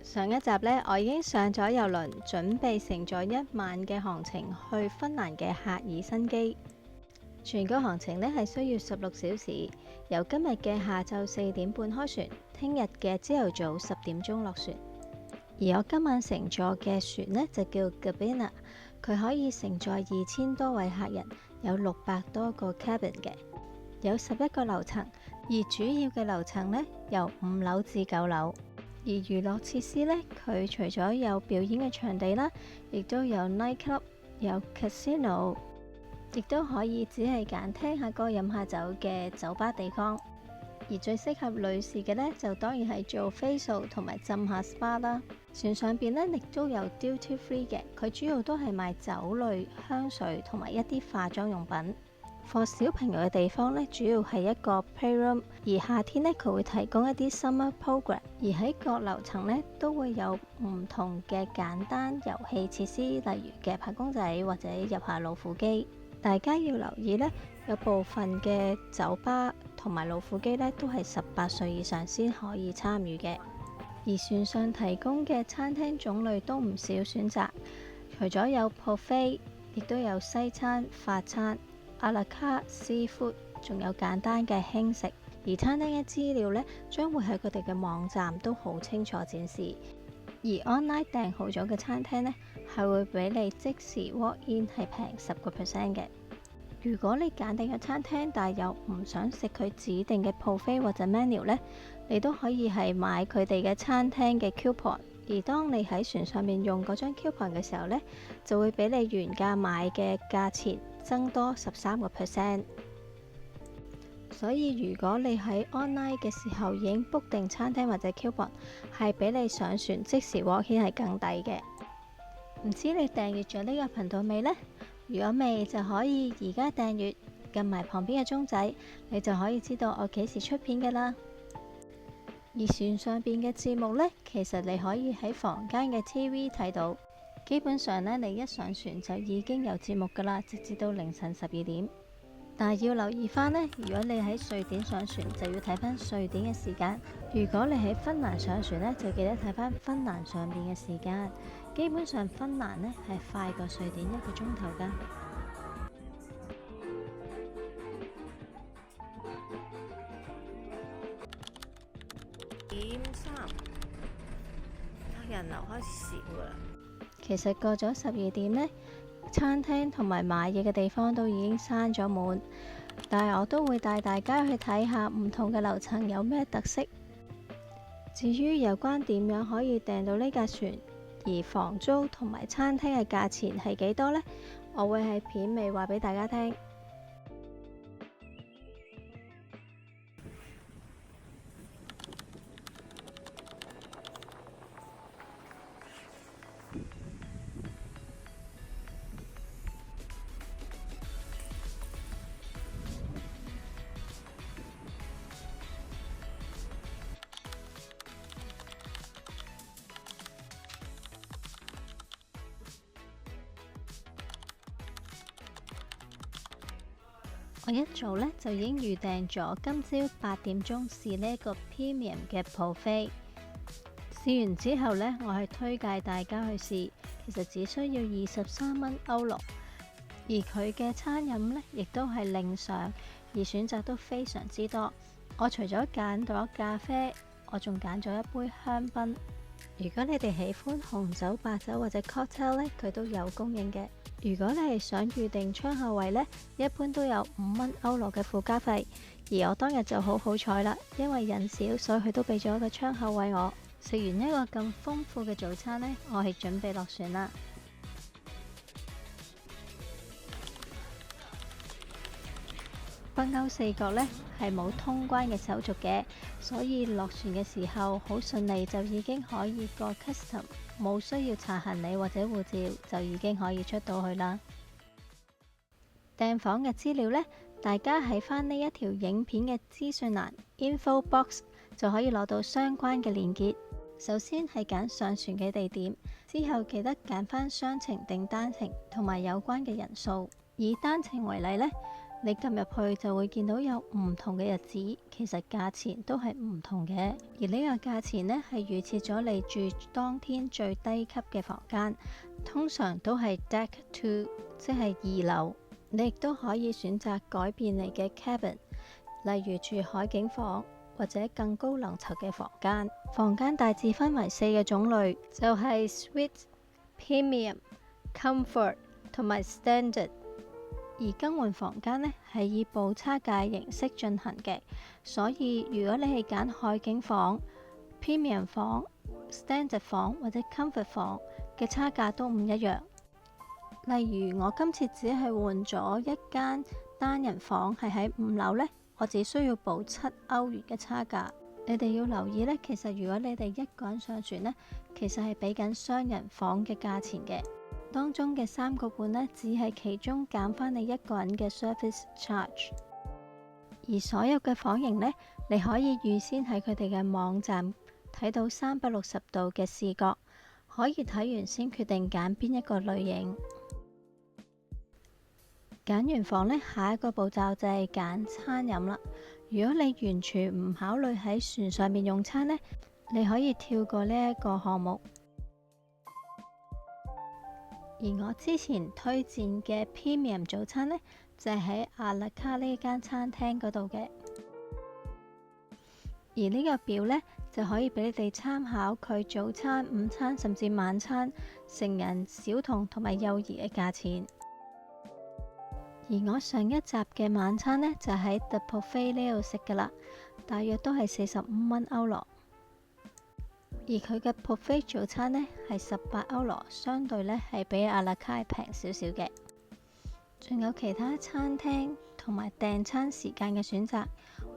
上一集呢，我已經上咗郵輪，準備乘坐1晚嘅航程去芬蘭嘅赫爾辛基。全個航程呢係需要16小時，由今日嘅下晝4點半開船，聽日嘅朝頭早10點鐘落船。而我今晚乘坐嘅船呢就叫 Gabina， 佢可以承載2000多位客人，有600多個 cabin 嘅，有11個樓層，而主要嘅樓層呢由5樓至9樓。而娛樂設施呢，佢除咗有表演嘅場地啦，亦都有 night club， 有 casino， 亦都可以只係揀聽下歌飲下酒嘅酒吧地方。而最適合女士嘅呢，就當然係做 facial 同埋浸下 SPA 啦。船上邊呢，亦都有 duty free 嘅，佢主要都係賣酒類、香水同埋一啲化妝用品。for 小朋友嘅地方呢，主要係一個 playroom， 而夏天呢，佢會提供一啲 summer program， 而喺各樓層呢，都會有唔同嘅簡單遊戲設施，例如嘅拍公仔或者入下老虎機。大家要留意呢，有部分嘅酒吧同埋老虎機呢，都係18歲以上先可以參與嘅。而船上提供嘅餐廳種類都唔少選擇，除咗有 buffet， 亦都有西餐、法餐、阿拉卡、seafood， 仲有簡單嘅輕食。而餐廳嘅資料呢，將會喺佢哋嘅網站都好清楚展示。而 online 訂好咗嘅餐廳呢，係會俾你即時 walk in， 係平10% 嘅。如果你揀定嘅餐廳，但係又唔想食佢指定嘅 buffet 或者 menu 呢，你都可以係買佢哋嘅餐廳嘅 coupon。而當你喺船上面用嗰張 coupon 嘅時候呢，就會比你原價買嘅價錢增多13%。所以如果你喺 online 嘅時候已經 book 定餐廳或者 coupon， 係比你上船即時 walk in 係更抵嘅。唔知你訂閱咗呢個頻道未呢？如果未，就可以而家訂閱，撳埋旁邊嘅鐘仔，你就可以知道我幾時出片㗎啦。而船上邊嘅節目呢，其實你可以喺房間嘅 TV 睇到。基本上呢，你一上船就已經有節目㗎啦，直至到凌晨12點。但係要留意翻呢，如果你喺瑞典上船，就要睇翻瑞典嘅時間；如果你喺芬蘭上船呢，就記得睇翻芬蘭上邊嘅時間。基本上芬蘭呢係快過瑞典1個鐘頭㗎。點3，人流開始少啦。其實過咗12點呢，餐廳同埋買嘢嘅地方都已經閂咗門，但係我都會帶大家去睇下唔同嘅樓層有咩特色。至於有關點樣可以訂到呢架船，而房租同埋餐廳嘅價錢係幾多呢？我會喺片尾話俾大家聽。我一早呢就已經預訂咗今朝8點鐘試呢一個 Premium 嘅 buffet。試完之後呢，我係推介大家去試，其實只需要23蚊歐羅。而佢嘅餐飲呢，亦都係另上，而選擇都非常之多。我除咗揀咗咖啡，我仲揀咗一杯香檳。如果你哋喜歡紅酒、白酒或者 cocktail 呢，佢都有供應嘅。如果你係想預定窗口位呢，一般都有5蚊歐羅嘅附加費。而我當日就好好彩啦，因為人少，所以佢都俾咗一個窗口位我。食完一個咁豐富嘅早餐呢，我係準備落船啦。北歐4國呢係冇通關嘅手續嘅，所以落船嘅時候好順利就已經可以過 custom， 冇需要查行李或者護照就已經可以出到去啦。訂房嘅資料呢，大家喺返呢一條影片嘅資訊欄 info box 就可以攞到相關嘅連結。首先係揀上船嘅地點，之後記得揀返雙程定單程同埋有關嘅人數。以單程為例呢，你撳入去就會見到有唔同嘅日子，其實價錢都係唔同嘅。而呢個價錢呢，係預設咗你住當天最低級嘅房間，通常都係 Deck 2，即係2樓。你亦都可以選擇改變你嘅 cabin， 例如住海景房或者更高樓層嘅房間。房間大致分為4個種類，就係 Suite、Premium、Comfort 同埋 Standard。而更換房間呢，係以補差價形式進行嘅，所以如果你係揀海景房、Premium 房、Standard 房或者 Comfort 房嘅差價都唔一樣。例如我今次只係換咗一間單人房，係喺5樓呢，我只需要補7歐元嘅差價。你哋要留意呢，其實如果你哋一個人上船呢，其實係俾緊雙人房嘅價錢嘅。當中嘅3個半呢，只係其中減返你一個人嘅 service charge。而所有嘅房型呢，你可以預先喺佢哋嘅網站睇到360度嘅視覺，可以睇完先決定揀邊一個類型。揀完房呢，下一個步驟就係揀餐飲啦。如果你完全唔考慮喺船上面用餐呢，你可以跳過呢一個項目。而我之前推薦嘅 Premium 早餐呢，就係喺阿勒卡呢間餐廳嗰度嘅。而呢個表呢，就可以俾你哋參考佢早餐、午餐甚至晚餐、成人、小童同埋幼兒嘅價錢。而我上一集嘅晚餐呢，就喺 The Buffet 呢度食噶啦，大約都係45蚊歐羅。而佢嘅 buffet 早餐呢，係18歐羅，相對呢係比阿勒卡平少少嘅。仲有其他餐廳同埋訂餐時間嘅選擇，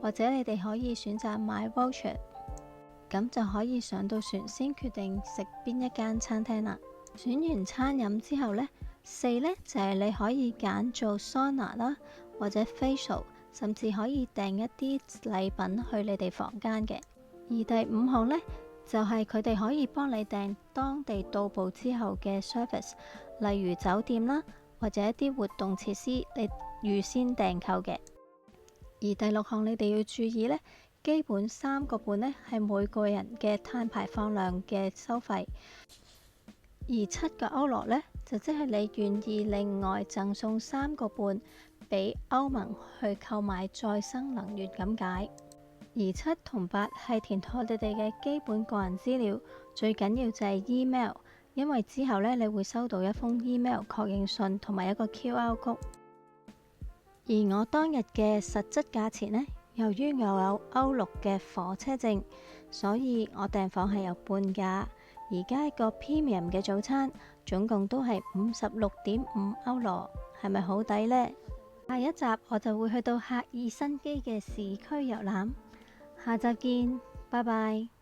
或者你哋可以選擇買 voucher， 咁就可以上到船先決定食邊一間餐廳啦。選完餐飲之後呢，4呢就係你可以揀做 sauna 啦，或者 facial， 甚至可以訂一啲禮品去你哋房間嘅。而第5項呢，就係佢哋可以幫你訂當地到埗之後嘅 service， 例如酒店啦，或者一啲活動設施，你預先訂購嘅。而第6項你哋要注意呢，基本3個半呢係每個人嘅碳排放量嘅收費，而7個歐羅呢，就即係你願意另外贈送3個半俾歐盟去購買再生能源咁解。而7同8係填妥你哋嘅基本個人資料，最緊要就係 email， 因為之後呢，你會收到一封 email 確認信同埋一個 QR code。而我當日嘅實質價錢呢，由於我有歐陸嘅火車證，所以我訂房係有半價。而家一個 Premium 嘅早餐總共都係56.5歐羅，係咪好抵呢？下一集我就會去到赫爾辛基嘅市區遊覽。下集見，拜拜。